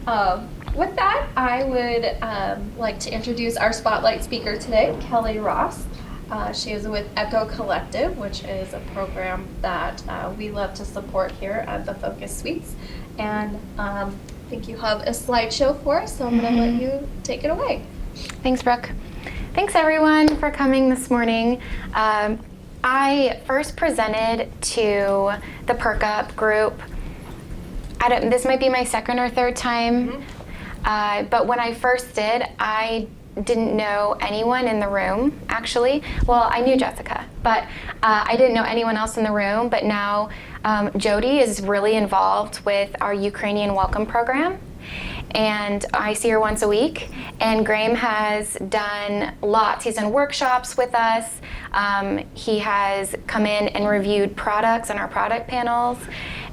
With that, I would like to introduce our spotlight speaker today, Kelly Ross. She is with Echo Collective, which is a program that we love to support here at the Focus Suites. And I think you have a slideshow for us, so I'm going to let you take it away. Thanks, Brooke. Thanks, everyone, for coming this morning. I first presented to the Perk Up group. This might be my second or third time, but when I first did, I didn't know anyone in the room, actually. Well, I knew Jessica, but I didn't know anyone else in the room. But now Jody is really involved with our Ukrainian Welcome Program, and I see her once a week. And Graham has done lots. He's done workshops with us. He has come in and reviewed products on our product panels.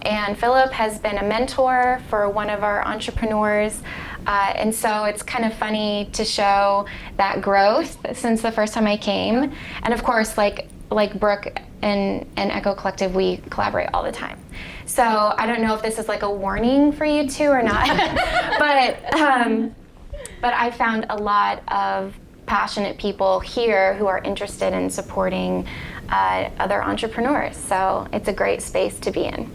And Philip has been a mentor for one of our entrepreneurs. And so it's kind of funny to show that growth since the first time I came. And of course, like Brooke and Echo Collective, we collaborate all the time. So I don't know if this is like a warning for you two or not, but I found a lot of passionate people here who are interested in supporting other entrepreneurs. So it's a great space to be in.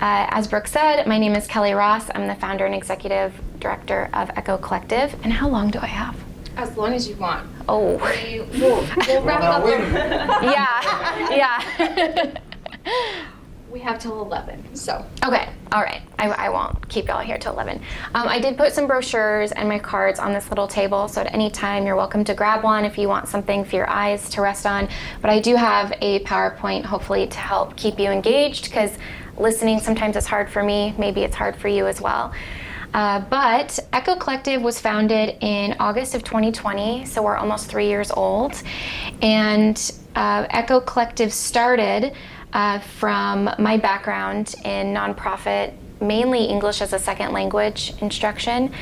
As Brooke said, my name is Kelly Ross. I'm the founder and executive director of Echo Collective. And how long do I have? As long as you want. Oh. We'll wrap it up. Yeah. We have till 11, so. Okay, all right. I won't keep y'all here till 11. I did put some brochures and my cards on this little table, so at any time you're welcome to grab one if you want something for your eyes to rest on. But I do have a PowerPoint, hopefully, to help keep you engaged, because listening sometimes is hard for me. Maybe it's hard for you as well. But Echo Collective was founded in August of 2020, so we're almost 3 years old. And Echo Collective started from my background in nonprofit, mainly English as a second language instruction.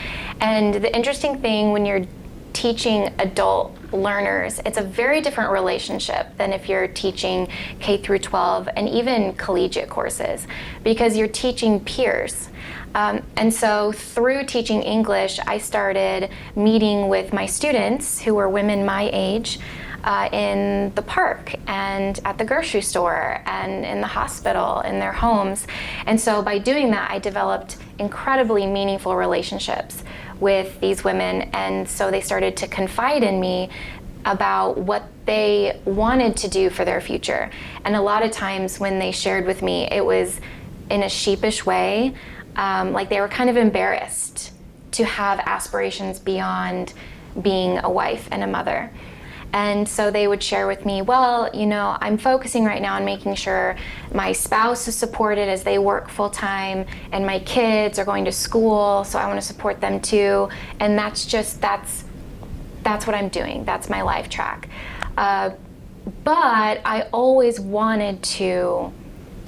And the interesting thing when you're teaching adult learners, it's a very different relationship than if you're teaching K through 12 and even collegiate courses, because you're teaching peers. And so through teaching English, I started meeting with my students who were women my age in the park and at the grocery store and in the hospital, in their homes. And so by doing that, I developed incredibly meaningful relationships with these women. And so they started to confide in me about what they wanted to do for their future. And a lot of times when they shared with me, it was in a sheepish way, like they were kind of embarrassed to have aspirations beyond being a wife and a mother. And so they would share with me, well, you know, I'm focusing right now on making sure my spouse is supported as they work full time, and my kids are going to school, so I want to support them too. And that's what I'm doing. That's my life track. But I always wanted to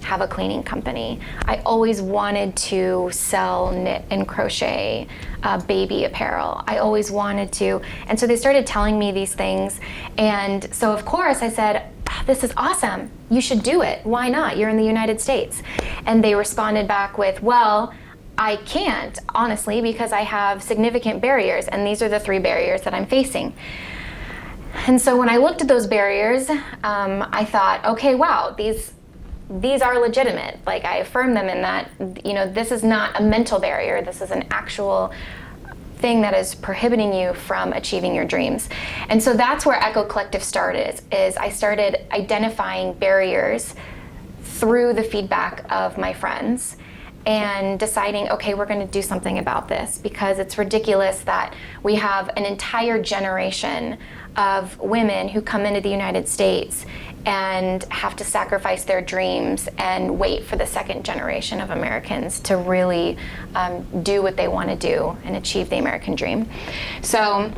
have a cleaning company. I always wanted to sell knit and crochet baby apparel. I always wanted to. And so they started telling me these things. And so of course I said, this is awesome. You should do it. Why not? You're in the United States. And they responded back with, well, I can't, honestly, because I have significant barriers. And these are the 3 barriers that I'm facing. And so when I looked at those barriers, I thought, okay, wow, these are legitimate. Like, I affirm them in that, you know, this is not a mental barrier. This is an actual thing that is prohibiting you from achieving your dreams. And so that's where Echo Collective started, is I started identifying barriers through the feedback of my friends and deciding, okay, we're going to do something about this, because it's ridiculous that we have an entire generation of women who come into the United States and have to sacrifice their dreams and wait for the second generation of Americans to really do what they want to do and achieve the American dream. So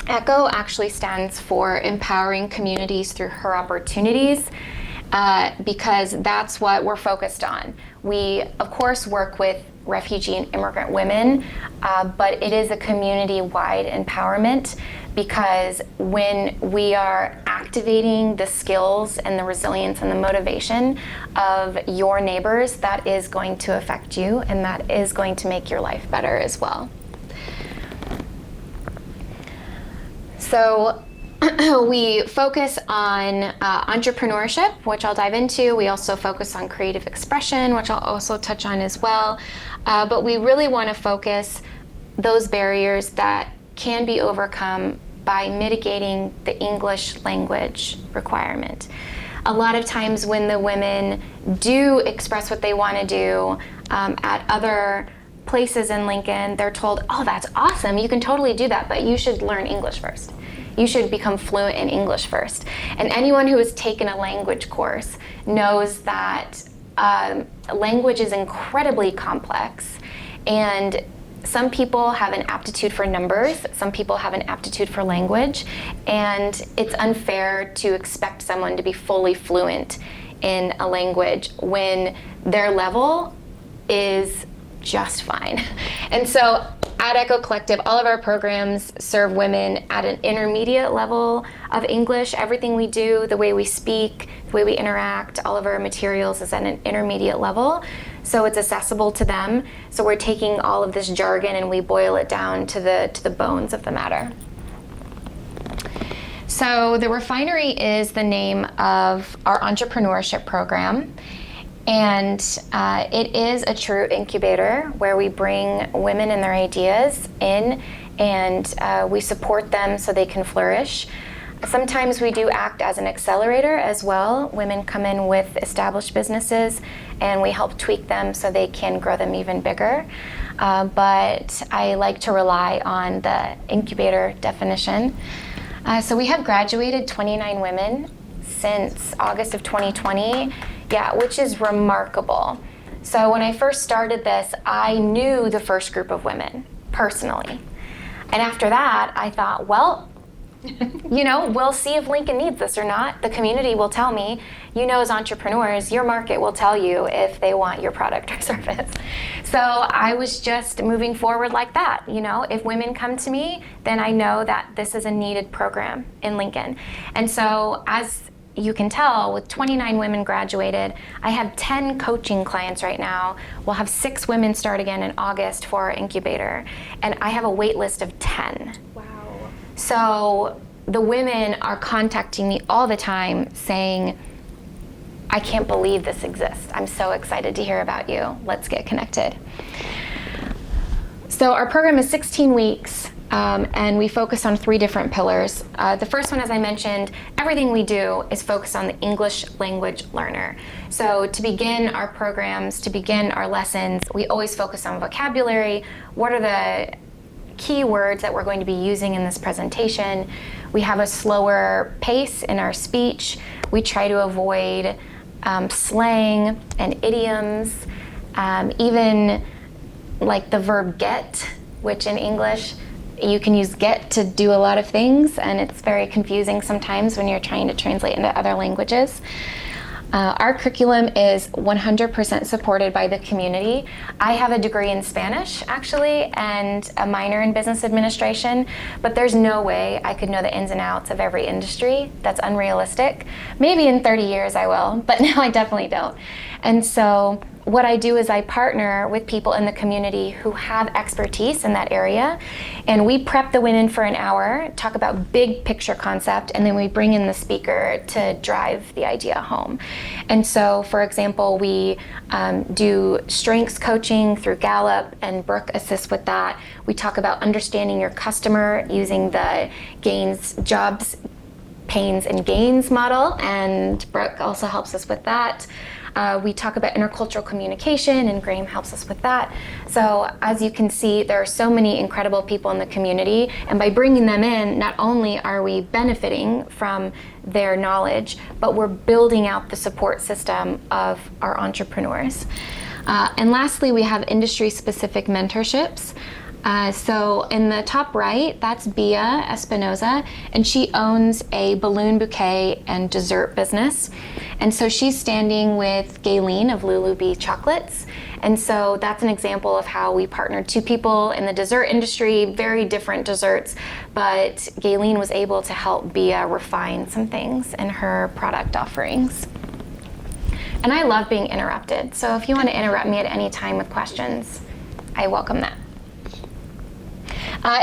ECHO actually stands for Empowering Communities Through Her Opportunities, because that's what we're focused on. We, of course, work with refugee and immigrant women, but it is a community-wide empowerment, because when we are activating the skills and the resilience and the motivation of your neighbors, that is going to affect you, and that is going to make your life better as well. So we focus on entrepreneurship, which I'll dive into. We also focus on creative expression, which I'll also touch on as well. But we really want to focus those barriers that can be overcome by mitigating the English language requirement. A lot of times when the women do express what they want to do at other places in Lincoln, they're told, oh, that's awesome, you can totally do that, but you should learn English first. You should become fluent in English first. And anyone who has taken a language course knows that language is incredibly complex, and some people have an aptitude for numbers, some people have an aptitude for language, and it's unfair to expect someone to be fully fluent in a language when their level is just fine. And so at Echo Collective, all of our programs serve women at an intermediate level of English. Everything we do, the way we speak, the way we interact, all of our materials is at an intermediate level. So it's accessible to them. So we're taking all of this jargon and we boil it down to the bones of the matter. So the Refinery is the name of our entrepreneurship program. And it is a true incubator where we bring women and their ideas in, and we support them so they can flourish. Sometimes we do act as an accelerator as well. Women come in with established businesses and we help tweak them so they can grow them even bigger. But I like to rely on the incubator definition. So we have graduated 29 women since August of 2020. Yeah, which is remarkable. So when I first started this, I knew the first group of women personally. And after that, I thought, well, we'll see if Lincoln needs this or not. The community will tell me. As entrepreneurs, your market will tell you if they want your product or service. So I was just moving forward like that. If women come to me, then I know that this is a needed program in Lincoln. And so as you can tell, with 29 women graduated, I have 10 coaching clients right now. We'll have 6 women start again in August for our incubator. And I have a wait list of 10. Wow. So the women are contacting me all the time saying, I can't believe this exists. I'm so excited to hear about you. Let's get connected. So our program is 16 weeks. And we focus on 3 different pillars. The first one, as I mentioned, everything we do is focused on the English language learner. So to begin our programs, to begin our lessons, we always focus on vocabulary. What are the key words that we're going to be using in this presentation? We have a slower pace in our speech. We try to avoid slang and idioms, even like the verb get, which in English, you can use get to do a lot of things, and it's very confusing sometimes when you're trying to translate into other languages. Our curriculum is 100% supported by the community. I have a degree in Spanish, actually, and a minor in business administration, but there's no way I could know the ins and outs of every industry. That's unrealistic. Maybe in 30 years I will, but now I definitely don't. And so what I do is I partner with people in the community who have expertise in that area, and we prep the women for an hour, talk about big picture concept, and then we bring in the speaker to drive the idea home. And so, for example, we do strengths coaching through Gallup, and Brooke assists with that. We talk about understanding your customer using the jobs, pains, and gains model, and Brooke also helps us with that. We talk about intercultural communication, and Graham helps us with that. So as you can see, there are so many incredible people in the community, and by bringing them in, not only are we benefiting from their knowledge, but we're building out the support system of our entrepreneurs. And lastly, we have industry-specific mentorships. So in the top right, that's Bia Espinoza, and she owns a balloon bouquet and dessert business. And so she's standing with Gayleen of Lulu Bee Chocolates. And so that's an example of how we partnered two people in the dessert industry, very different desserts, but Gayleen was able to help Bia refine some things in her product offerings. And I love being interrupted, so if you want to interrupt me at any time with questions, I welcome that.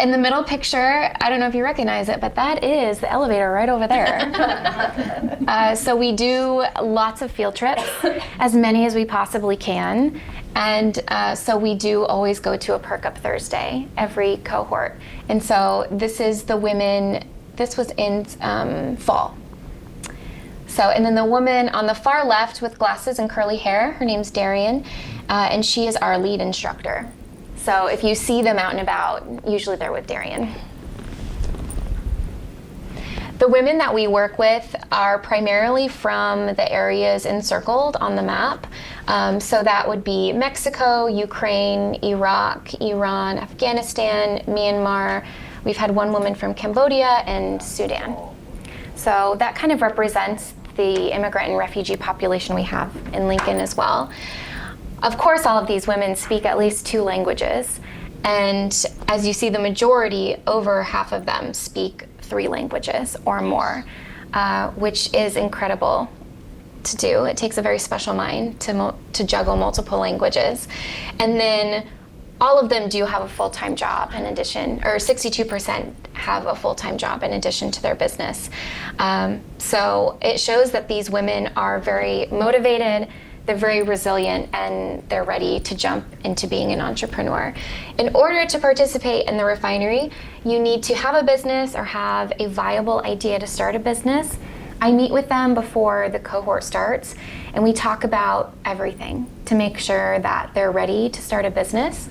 In the middle picture, I don't know if you recognize it, but that is the elevator right over there. So we do lots of field trips, as many as we possibly can. And so we do always go to a Perk Up Thursday, every cohort. And so this is the women, this was in fall. So, and then the woman on the far left with glasses and curly hair, her name's Darian, and she is our lead instructor. So if you see them out and about, usually they're with Darian. The women that we work with are primarily from the areas encircled on the map. So that would be Mexico, Ukraine, Iraq, Iran, Afghanistan, Myanmar. We've had one woman from Cambodia and Sudan. So that kind of represents the immigrant and refugee population we have in Lincoln as well. Of course, all of these women speak at least 2 languages, and as you see, the majority, over half of them, speak 3 languages or more, which is incredible to do. It takes a very special mind to juggle multiple languages. And then all of them do have a full-time job in addition, or 62% have a full-time job in addition to their business. So it shows that these women are very motivated, they're very resilient, and they're ready to jump into being an entrepreneur. In order to participate in the refinery, you need to have a business or have a viable idea to start a business. I meet with them before the cohort starts, and we talk about everything to make sure that they're ready to start a business.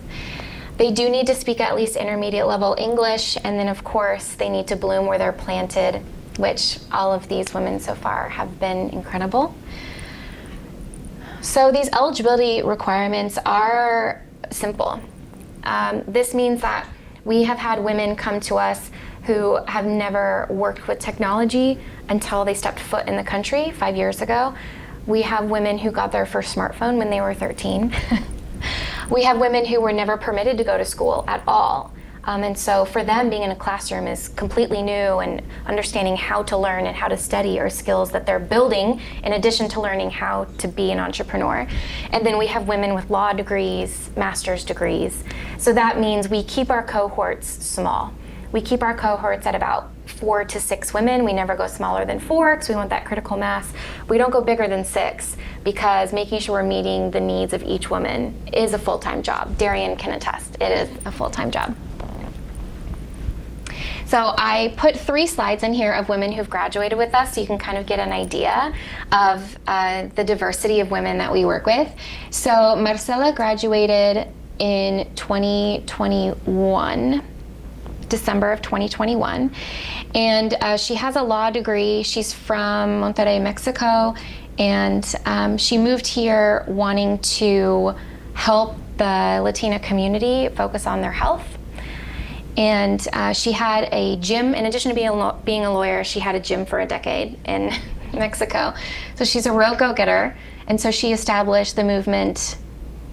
They do need to speak at least intermediate level English, and then of course they need to bloom where they're planted, which all of these women so far have been incredible. So these eligibility requirements are simple. This means that we have had women come to us who have never worked with technology until they stepped foot in the country 5 years ago. We have women who got their first smartphone when they were 13. We have women who were never permitted to go to school at all. And so for them, being in a classroom is completely new, and understanding how to learn and how to study are skills that they're building in addition to learning how to be an entrepreneur. And then we have women with law degrees, master's degrees. So that means we keep our cohorts small. We keep our cohorts at about 4 to 6 women. We never go smaller than 4 because we want that critical mass. We don't go bigger than 6 because making sure we're meeting the needs of each woman is a full-time job. Darian can attest, it is a full-time job. So I put 3 slides in here of women who've graduated with us so you can kind of get an idea of the diversity of women that we work with. So Marcela graduated in 2021. December of 2021, and she has a law degree. She's from Monterrey, Mexico, and she moved here wanting to help the Latina community focus on their health. And she had a gym, in addition to being a lawyer, she had a gym for a decade in Mexico. So she's a real go-getter, and so she established the movement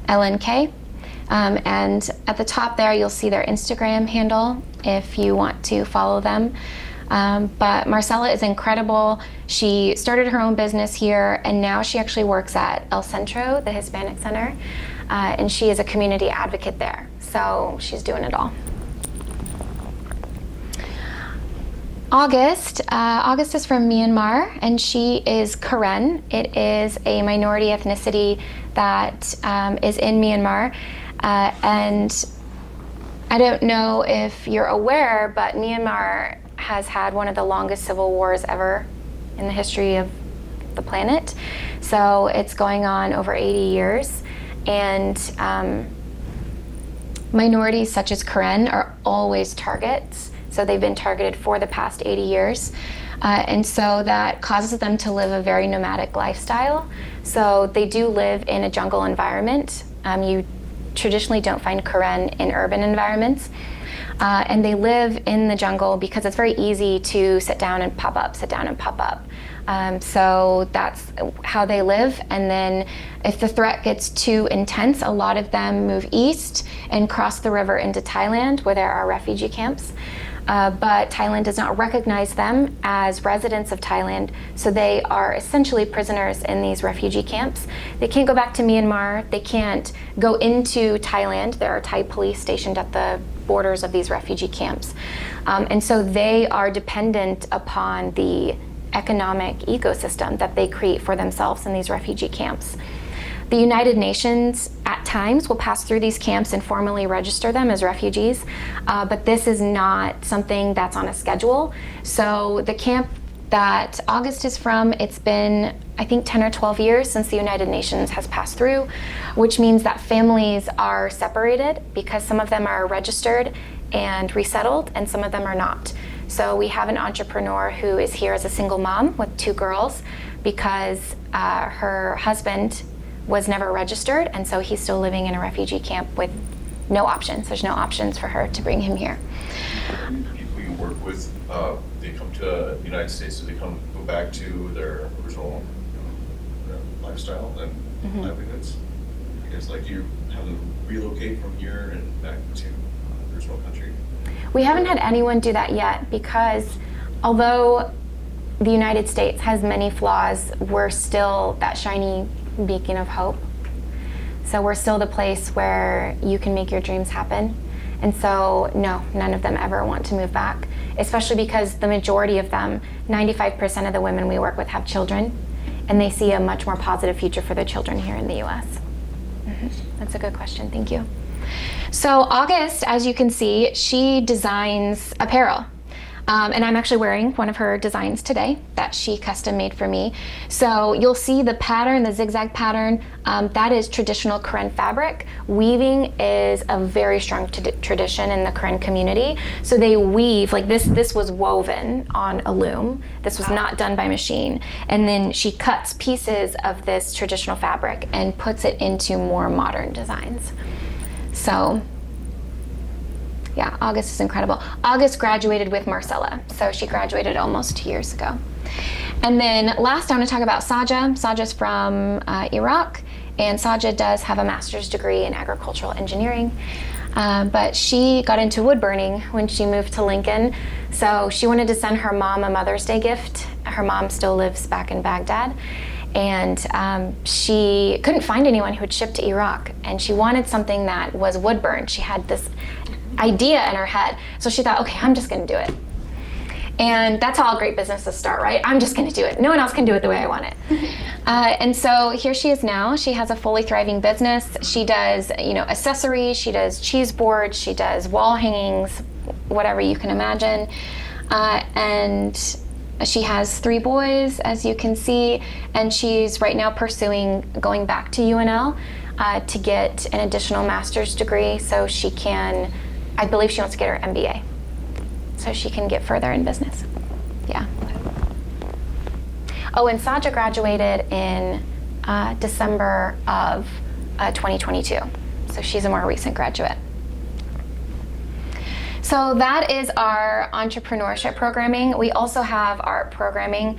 LNK. And at the top there, you'll see their Instagram handle if you want to follow them. But Marcela is incredible. She started her own business here, and now she actually works at El Centro, the Hispanic Center, and she is a community advocate there. So she's doing it all. August is from Myanmar, and she is Karen. It is a minority ethnicity that is in Myanmar. And I don't know if you're aware, but Myanmar has had one of the longest civil wars ever in the history of the planet. So it's going on over 80 years. And minorities such as Karen are always targets. So they've been targeted for the past 80 years. And so that causes them to live a very nomadic lifestyle. So they do live in a jungle environment. You traditionally don't find Karen in urban environments. And they live in the jungle because it's very easy to sit down and pop up, sit down and pop up. So that's how they live. And then if the threat gets too intense, a lot of them move east and cross the river into Thailand, where there are refugee camps. But Thailand does not recognize them as residents of Thailand, so they are essentially prisoners in these refugee camps. They can't go back to Myanmar. They can't go into Thailand. There are Thai police stationed at the borders of these refugee camps. And so they are dependent upon the economic ecosystem that they create for themselves in these refugee camps. The United Nations at times will pass through these camps and formally register them as refugees, but this is not something that's on a schedule. So the camp that August is from, it's been, I think, 10 or 12 years since the United Nations has passed through, which means that families are separated because some of them are registered and resettled and some of them are not. So we have an entrepreneur who is here as a single mom with 2 girls because her husband was never registered, and so he's still living in a refugee camp with no options. There's no options for her to bring him here. People you work with, they come to the United States, so they go back to their original lifestyle and livelihoods. I guess, like, do you have them relocate from here and back to the original country? We haven't had anyone do that yet because although the United States has many flaws, we're still that shiny beacon of hope. So we're still the place where you can make your dreams happen. And so no, none of them ever want to move back, especially because the majority of them, 95% of the women we work with have children, and they see a much more positive future for their children here in the US. That's a good question, thank you. So August, as you can see, she designs apparel. And I'm actually wearing one of her designs today that she custom made for me. So you'll see the pattern, the zigzag pattern, that is traditional Karen fabric. Weaving is a very strong tradition in the Karen community. So they weave, like this was woven on a loom. This was not done by machine. And then she cuts pieces of this traditional fabric and puts it into more modern designs. So yeah, August is incredible. August graduated with Marcella, so she graduated almost 2 years ago. And then last, I want to talk about Saja. Saja's from Iraq, and Saja does have a master's degree in agricultural engineering, but she got into wood burning when she moved to Lincoln, so she wanted to send her mom a Mother's Day gift. Her mom still lives back in Baghdad, and she couldn't find anyone who would ship to Iraq, and she wanted something that was wood burned. She had this idea in her head. So she thought, okay, I'm just gonna do it. And that's how all great businesses start, right? I'm just gonna do it. No one else can do it the way I want it. And so here she is now. She has a fully thriving business. She does, accessories, she does cheese boards, she does wall hangings, whatever you can imagine. And she has 3 boys, as you can see, and she's right now pursuing going back to UNL to get an additional master's degree so she can, I believe she wants to get her MBA, so she can get further in business. Yeah. Oh, and Saja graduated in December of 2022, so she's a more recent graduate. So that is our entrepreneurship programming. We also have art programming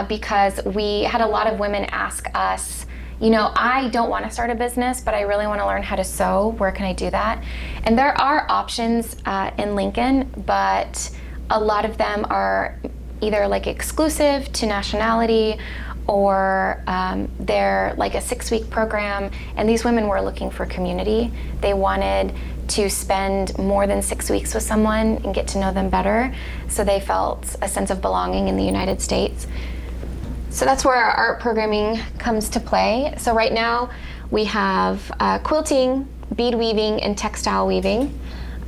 because we had a lot of women ask us, I don't want to start a business, but I really want to learn how to sew. Where can I do that? And there are options in Lincoln, but a lot of them are either like exclusive to nationality or they're like a 6-week program. And these women were looking for community. They wanted to spend more than 6 weeks with someone and get to know them better, so they felt a sense of belonging in the United States. So that's where our art programming comes to play. So right now we have quilting, bead weaving, and textile weaving.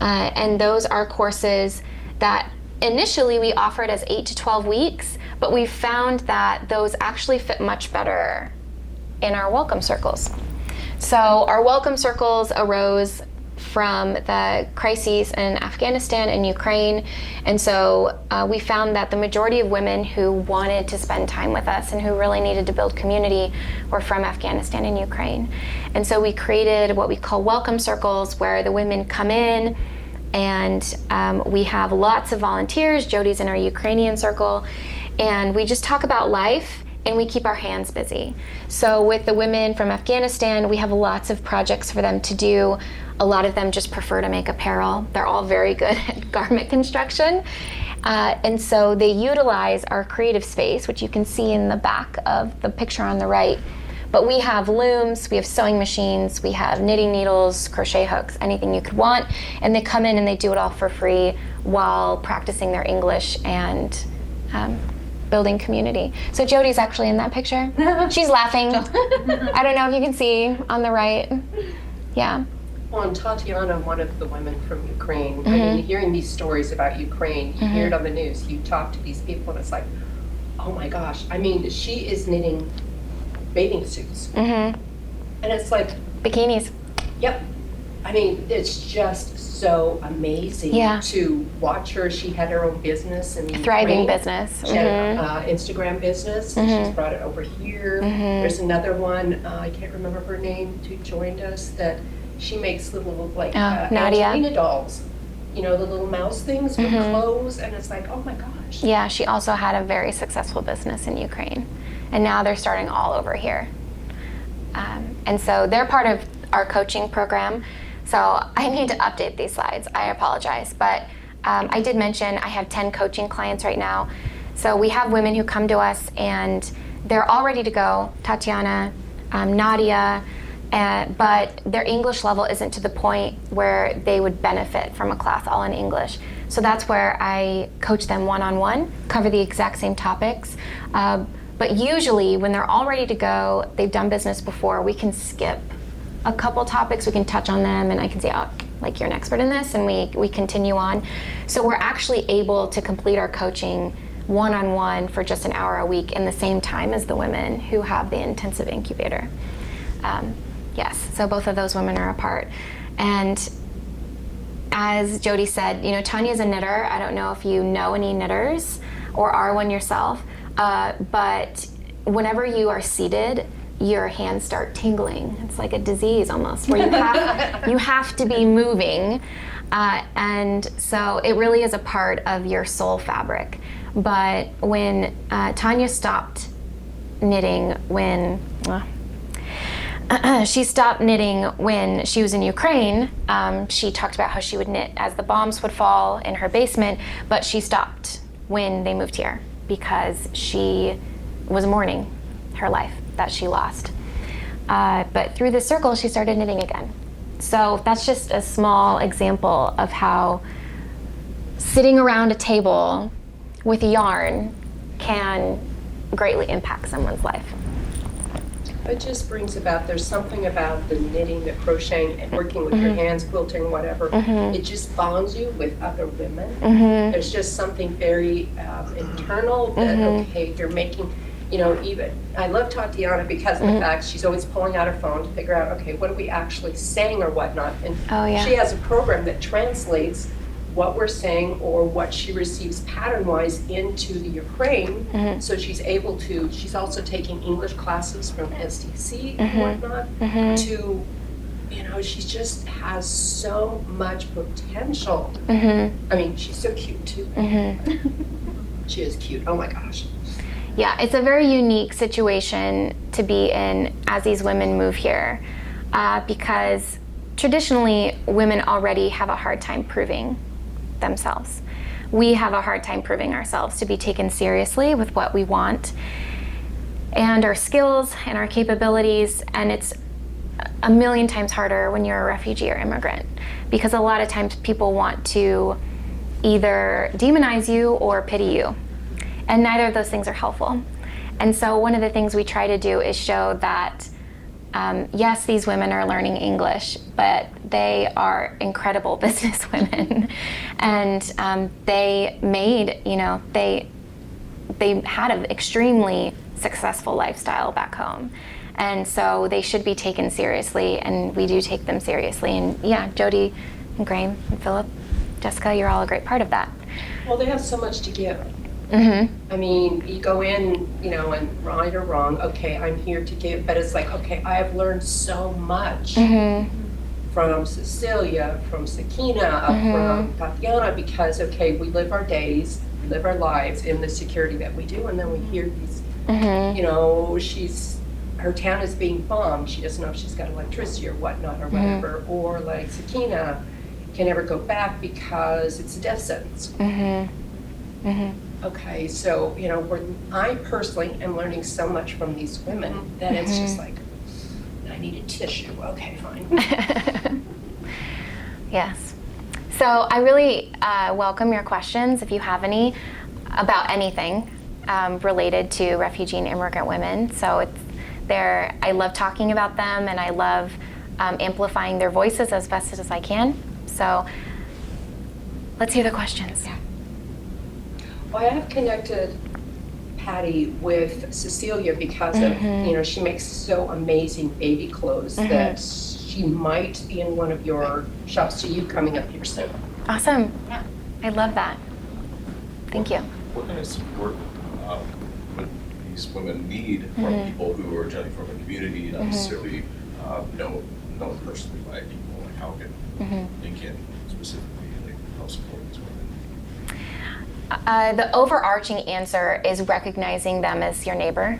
And those are courses that initially we offered as 8 to 12 weeks, but we found that those actually fit much better in our welcome circles. So our welcome circles arose from the crises in Afghanistan and Ukraine. And so we found that the majority of women who wanted to spend time with us and who really needed to build community were from Afghanistan and Ukraine. And so we created what we call welcome circles, where the women come in, and we have lots of volunteers. Jody's in our Ukrainian circle, and we just talk about life, and we keep our hands busy. So with the women from Afghanistan, we have lots of projects for them to do. A lot of them just prefer to make apparel. They're all very good at garment construction. And so they utilize our creative space, which you can see in the back of the picture on the right. But we have looms, we have sewing machines, we have knitting needles, crochet hooks, anything you could want. And they come in and they do it all for free while practicing their English and building community. So Jody's actually in that picture. She's laughing. I don't know if you can see on the right. Yeah. Well, and Tatiana, one of the women from Ukraine, I mean, hearing these stories about Ukraine, you hear it on the news, you talk to these people, and it's like, oh my gosh. I mean, she is knitting bathing suits. And it's like, Bikinis. yep. I mean, it's just so amazing to watch her. She had her own business in Thriving Ukraine. business. She had an Instagram business, and she's brought it over here. There's another one, I can't remember her name, who joined us, that she makes little, like, Nadia. Angelina dolls. You know, the little mouse things with clothes, and it's like, oh my gosh. Yeah, she also had a very successful business in Ukraine. And now they're starting all over here. And so they're part of our coaching program. So I need to update these slides. I apologize. But I did mention I have 10 coaching clients right now. So we have women who come to us and they're all ready to go. Tatiana, Nadia, but their English level isn't to the point where they would benefit from a class all in English. So that's where I coach them one-on-one, cover the exact same topics. But usually when they're all ready to go, they've done business before, we can skip a couple topics, we can touch on them, and I can say, oh, like, you're an expert in this, and we continue on. So we're actually able to complete our coaching one-on-one for just an hour a week in the same time as the women who have the intensive incubator. Yes, so both of those women are a part. And as Jody said, you know, Tanya's a knitter. I don't know if you know any knitters or are one yourself, but whenever you are seated, your hands start tingling. It's like a disease almost, where you have to be moving. And so it really is a part of your soul fabric. But when Tanya stopped knitting she stopped knitting when she was in Ukraine. She talked about how she would knit as the bombs would fall in her basement, but she stopped when they moved here because she was mourning her life that she lost. But through the circle, she started knitting again. So that's just a small example of how sitting around a table with yarn can greatly impact someone's life. It just brings about, there's something about the knitting, the crocheting, and working with your hands, quilting, whatever. It just bonds you with other women. There's just something very internal that, okay, you're making, you know, even, I love Tatiana because of the fact she's always pulling out her phone to figure out, okay, what are we actually saying or whatnot. And she has a program that translates what we're saying or what she receives pattern-wise into the Ukraine. So she's able to, she's also taking English classes from SDC and whatnot to, you know, she just has so much potential. I mean, she's so cute too. She is cute, oh my gosh. Yeah, it's a very unique situation to be in as these women move here because traditionally women already have a hard time proving themselves. We have a hard time proving ourselves to be taken seriously with what we want and our skills and our capabilities, and it's a million times harder when you're a refugee or immigrant because a lot of times people want to either demonize you or pity you, and neither of those things are helpful. And so one of the things we try to do is show that yes, these women are learning English, but they are incredible business women. And they made, you know, they had an extremely successful lifestyle back home. And so they should be taken seriously, and we do take them seriously. And yeah, Jody and Graham and Philip, Jessica, you're all a great part of that. Well, they have so much to give. Mm-hmm. I mean, you go in, and right or wrong, okay, I'm here to give, but it's like, okay, I have learned so much from Cecilia, from Sakina, from Tatiana, because, okay, we live our days, we live our lives in the security that we do, and then we hear these, her town is being bombed, she doesn't know if she's got electricity or whatnot or whatever, or like Sakina can never go back because it's a death sentence. Okay, so, I personally am learning so much from these women that it's just like, I need a tissue. Okay, fine. Yes. So I really welcome your questions, if you have any, about anything related to refugee and immigrant women. So I love talking about them, and I love amplifying their voices as best as I can. So let's hear the questions. Yeah. Well, I have connected Patty with Cecilia because of, she makes so amazing baby clothes that she might be in one of your shops to you coming up here soon. Awesome. Yeah. I love that. Thank you. What kind of support would these women need from people who are generally from a community, not necessarily known personally by people? Like, how can Lincoln specifically help support these women? The overarching answer is recognizing them as your neighbor,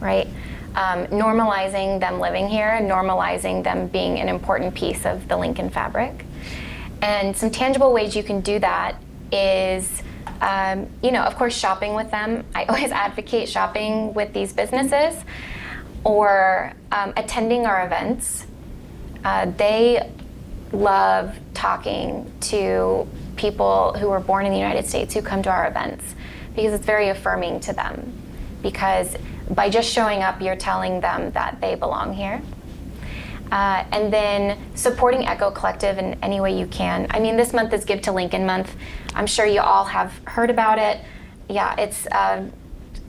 right? Normalizing them living here, normalizing them being an important piece of the Lincoln fabric. And some tangible ways you can do that is, of course, shopping with them. I always advocate shopping with these businesses, or attending our events. They love talking to people who were born in the United States who come to our events, because it's very affirming to them, because by just showing up, you're telling them that they belong here. And then supporting Echo Collective in any way you can. I mean, this month is Give to Lincoln Month. I'm sure you all have heard about it. Yeah, it's a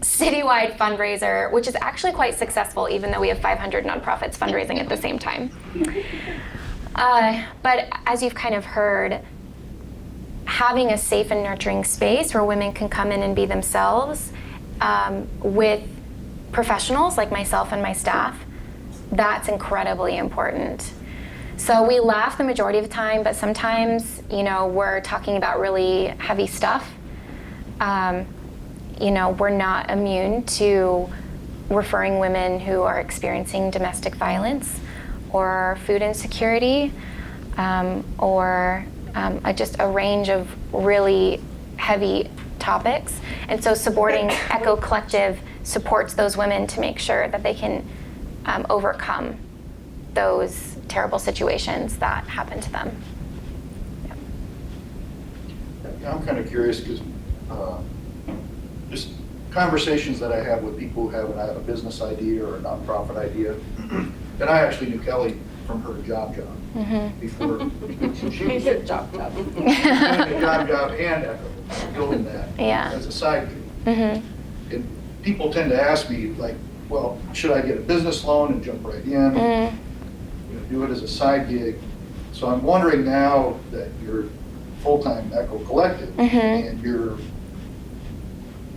citywide fundraiser, which is actually quite successful, even though we have 500 nonprofits fundraising at the same time. But as you've kind of heard, having a safe and nurturing space where women can come in and be themselves with professionals like myself and my staff, that's incredibly important. So we laugh the majority of the time, but sometimes, we're talking about really heavy stuff. We're not immune to referring women who are experiencing domestic violence or food insecurity, or just a range of really heavy topics. And so supporting Echo Collective supports those women to make sure that they can overcome those terrible situations that happen to them. Yeah, I'm kind of curious because just conversations that I have with people who have a business idea or a nonprofit idea, and I actually knew Kelly from her job before she was a job and Echo, building that as a side gig. And people tend to ask me, like, well, should I get a business loan and jump right in, do it as a side gig? So I'm wondering now that you're full-time Echo Collective and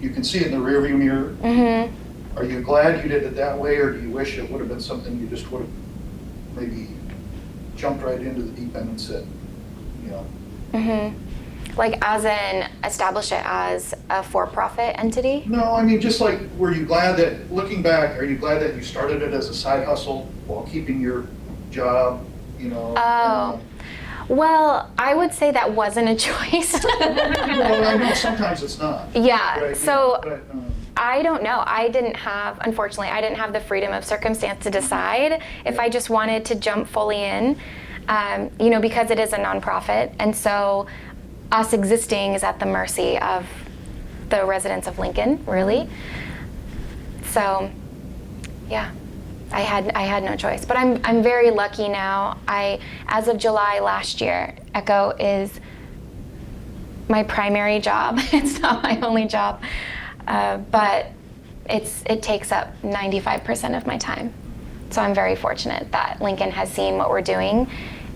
you can see it in the rearview mirror. Are you glad you did it that way, or do you wish it would have been something you just would have maybe jumped right into the deep end and said, Like as in establish it as a for-profit entity? No, I mean, just like, were you glad that, looking back, are you glad that you started it as a side hustle while keeping your job, Oh. Well, I would say that wasn't a choice. Well, I know sometimes it's not. Yeah, right? so But, I don't know. Unfortunately, I didn't have the freedom of circumstance to decide if I just wanted to jump fully in, because it is a nonprofit. And so us existing is at the mercy of the residents of Lincoln, really. So, yeah. I had no choice, but I'm very lucky now. As of July last year, Echo is my primary job. It's not my only job, but it takes up 95% of my time. So I'm very fortunate that Lincoln has seen what we're doing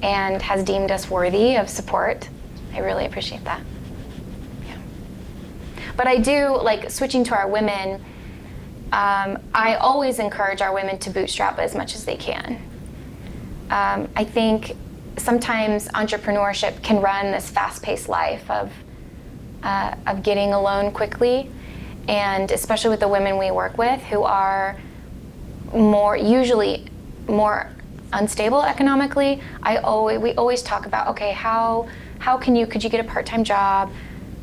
and has deemed us worthy of support. I really appreciate that. Yeah. But I do, like, switching to our women, I always encourage our women to bootstrap as much as they can. I think sometimes entrepreneurship can run this fast-paced life of getting a loan quickly, and especially with the women we work with who are usually more unstable economically. We always talk about, okay, could you get a part-time job?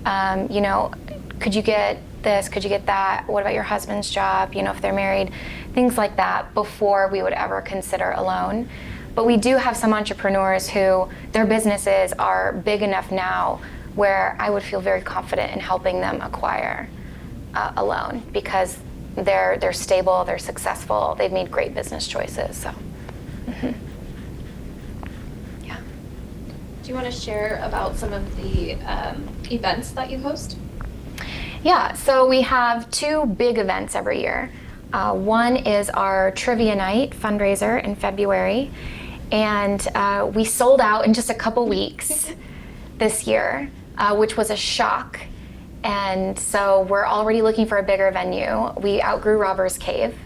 Could you get this? Could you get that? What about your husband's job? If they're married, things like that before we would ever consider a loan. But we do have some entrepreneurs who their businesses are big enough now where I would feel very confident in helping them acquire a loan because they're stable, they're successful, they've made great business choices. So, yeah. Do you want to share about some of the events that you host? Yeah, so we have 2 big events every year. One is our Trivia Night fundraiser in February, and we sold out in just a couple weeks this year, which was a shock. And so we're already looking for a bigger venue. We outgrew Robbers Cave,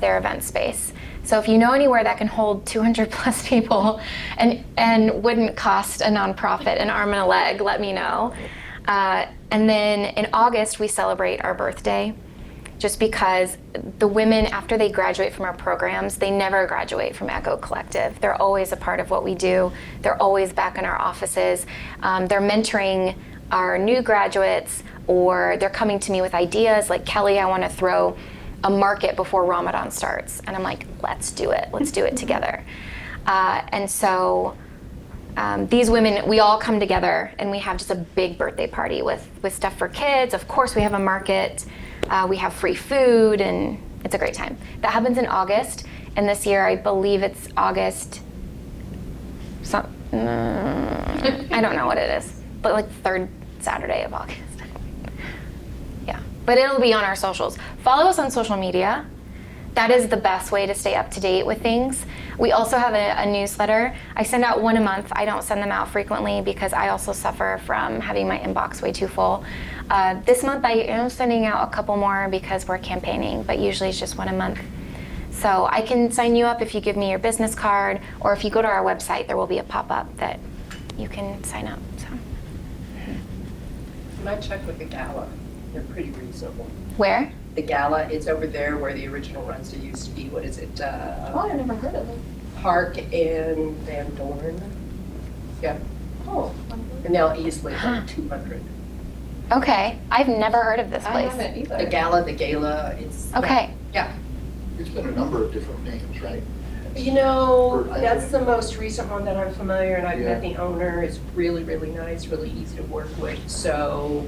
their event space. So if you know anywhere that can hold 200 plus people and wouldn't cost a nonprofit an arm and a leg, let me know. And then in August, we celebrate our birthday, just because the women, after they graduate from our programs, they never graduate from Echo Collective. They're always a part of what we do. They're always back in our offices. They're mentoring our new graduates, or they're coming to me with ideas like, Kelly, I want to throw a market before Ramadan starts. And I'm like, let's do it. Let's do it together. And so these women, we all come together and we have just a big birthday party with stuff for kids. Of course, we have a market. We have free food, and it's a great time. That happens in August. And this year, I believe it's August. I don't know what it is, but like 3rd Saturday of August. Yeah, but it'll be on our socials. Follow us on social media. That is the best way to stay up to date with things. We also have a newsletter. I send out one a month. I don't send them out frequently because I also suffer from having my inbox way too full. This month I am sending out a couple more because we're campaigning, but usually it's just one a month. So I can sign you up if you give me your business card, or if you go to our website, there will be a pop-up that you can sign up. So. And I checked with the gala. They're pretty reasonable. Where? The gala, it's over there where the original runs used to be. What is it? Oh, I've never heard of it. Park and Van Dorn. Yeah. Oh. And they'll easily like 200. Okay, I've never heard of this I place. haven't either. The gala, it's. Okay. Yeah. It's been a number of different names, right? That's the most recent one that I'm familiar, and I've met Yeah. the owner. It's really, really nice, really easy to work with. So,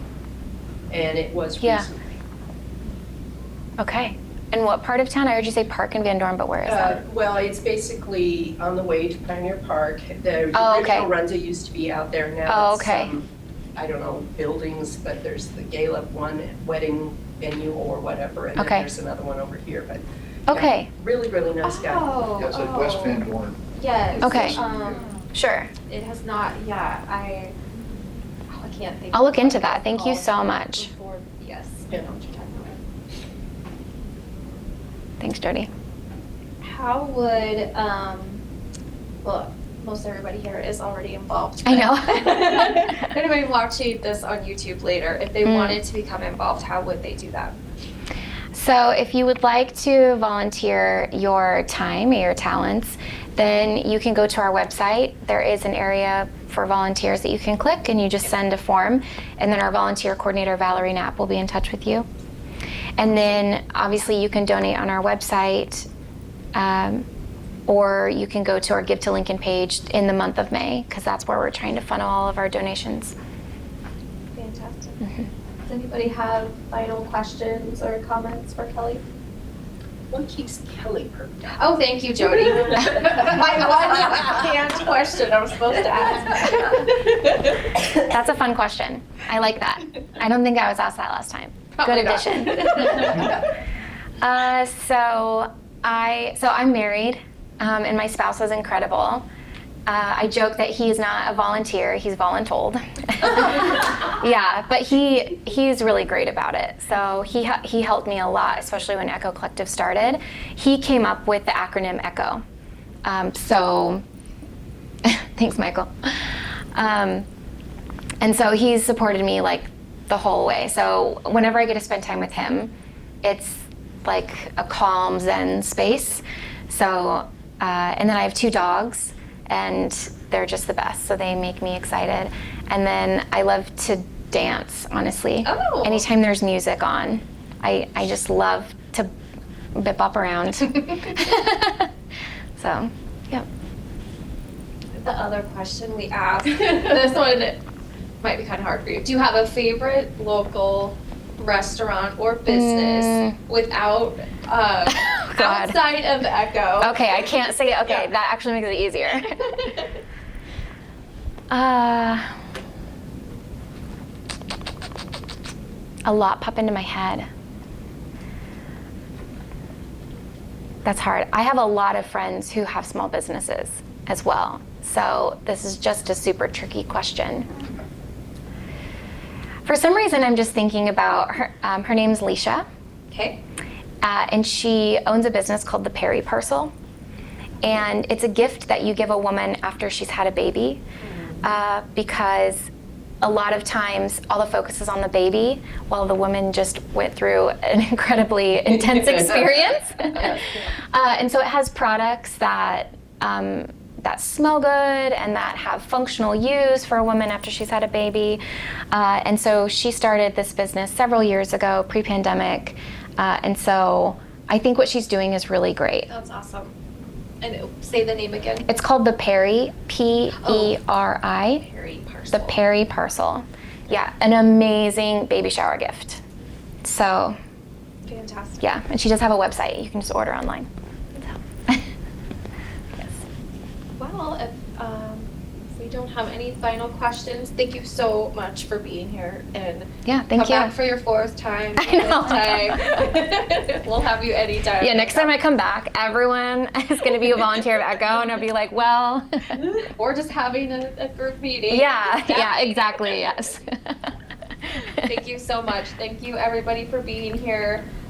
and it was Yeah. recent. Okay. And what part of town? I heard you say Park and Van Dorn, but where is that? Well, it's basically on the way to Pioneer Park. The Oh, okay. original Runza used to be out there. Now Oh, it's okay. some, I don't know, buildings, but there's the gala one, wedding venue or whatever, and Okay. then there's another one over here. But yeah, Okay. really, really nice guy. Oh. Yeah, it's like West Van Dorn. Yes. Okay. Sure. It has not, I can't think. I'll look of into what that. it's Thank you called so much. before. Yes, I Yeah. know what you're talking about. Thanks, Jody. How would, well, most everybody here is already involved. I know. But anybody watching this on YouTube later, if they wanted to become involved, how would they do that? So if you would like to volunteer your time or your talents, then you can go to our website. There is an area for volunteers that you can click, and you just send a form, and then our volunteer coordinator, Valerie Knapp, will be in touch with you. And then obviously you can donate on our website, or you can go to our Give to Lincoln page in the month of May, because that's where we're trying to funnel all of our donations. Fantastic. Does anybody have final questions or comments for Kelly? What keeps Kelly perked up? Oh, thank you, Jody. My one canned question I was supposed to ask. That's a fun question. I like that. I don't think I was asked that last time. Probably Good not. addition. So I'm married, and my spouse is incredible. I joke that he's not a volunteer; he's voluntold. Yeah, but he's really great about it. So he helped me a lot, especially when Echo Collective started. He came up with the acronym ECHO. So thanks, Michael. And so he's supported me like the whole way. So whenever I get to spend time with him, it's like a calm Zen space. So and then I have 2 dogs, and they're just the best. So they make me excited. And then I love to dance, honestly. Oh. Anytime there's music on, I just love to bop around. So, yeah. The other question we asked, this one might be kind of hard for you. Do you have a favorite local restaurant or business without outside of Echo? Okay, I can't say it. Okay, Yeah. that actually makes it easier. A lot pop into my head. That's hard. I have a lot of friends who have small businesses as well. So this is just a super tricky question. For some reason, I'm just thinking about her. Her name's Leisha. Okay. And she owns a business called the Perry Parcel. And it's a gift that you give a woman after she's had a baby, because a lot of times all the focus is on the baby while the woman just went through an incredibly intense experience. And so it has products that smell good and that have functional use for a woman after she's had a baby. And so she started this business several years ago, pre-pandemic. And so I think what she's doing is really great. That's awesome. And say the name again. It's called the Perry, Peri. Perry Parcel. The Perry Parcel. Yeah, an amazing baby shower gift. So, Fantastic. yeah, and she does have a website. You can just order online. So. Yes. Well, if we don't have any final questions, thank you so much for being here and Yeah, thank come you. back for your 4th time. I know. 5th time. We'll have you anytime. Yeah, next time I come back, everyone is going to be a volunteer of Echo, and I'll be like, well. Or just having a group meeting. Yeah, exactly, yes. Thank you so much. Thank you, everybody, for being here.